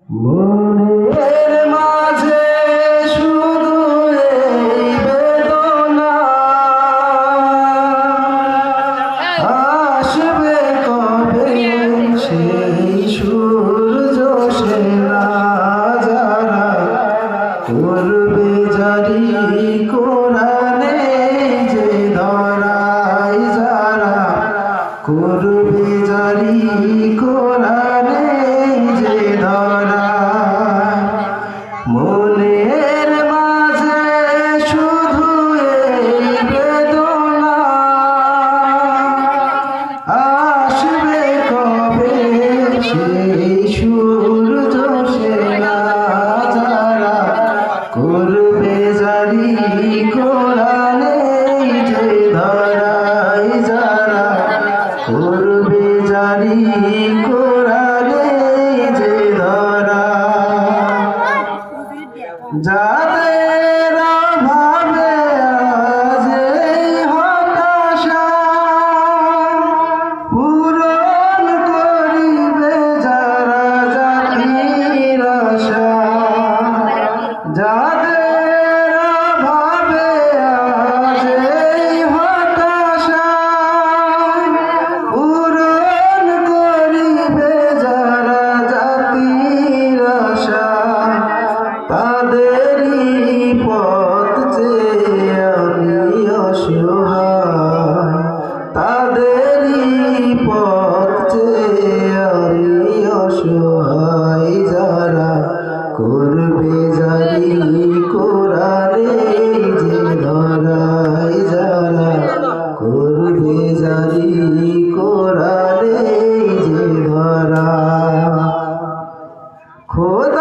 মনের মাঝে শুধু এই বেদনা, আসবে কবে সেই সূর্য সেনা যারা করবে জারি কোরআনে যে ধরায়, যারা করবে জারি কোরআনে যে ধরায়। মনের মাঝে শুধু এই বেদনা, আসবে কবে সেই সূর্য সেনা যারা করবে জারি কোরআনে যে ধরায়, যারা করবে জারি কোরআনে যে ধরায়। যাদের অভাবে আজ এই হতাশা পূরণ করিবে যারা জাতির আশা, যাদের অভাবে আজ এই হতাশা পূরণ করিবে যারা জাতির আশা, তাদেরই পথ চেয়ে আমি অসহায়, তাদেরই পথ চেয়ে আমি অসহায়, যারা করবে জারি কোরআনে যে ধরায়, যারা করবে জারি কোরআনে যে ধরায়। খোদা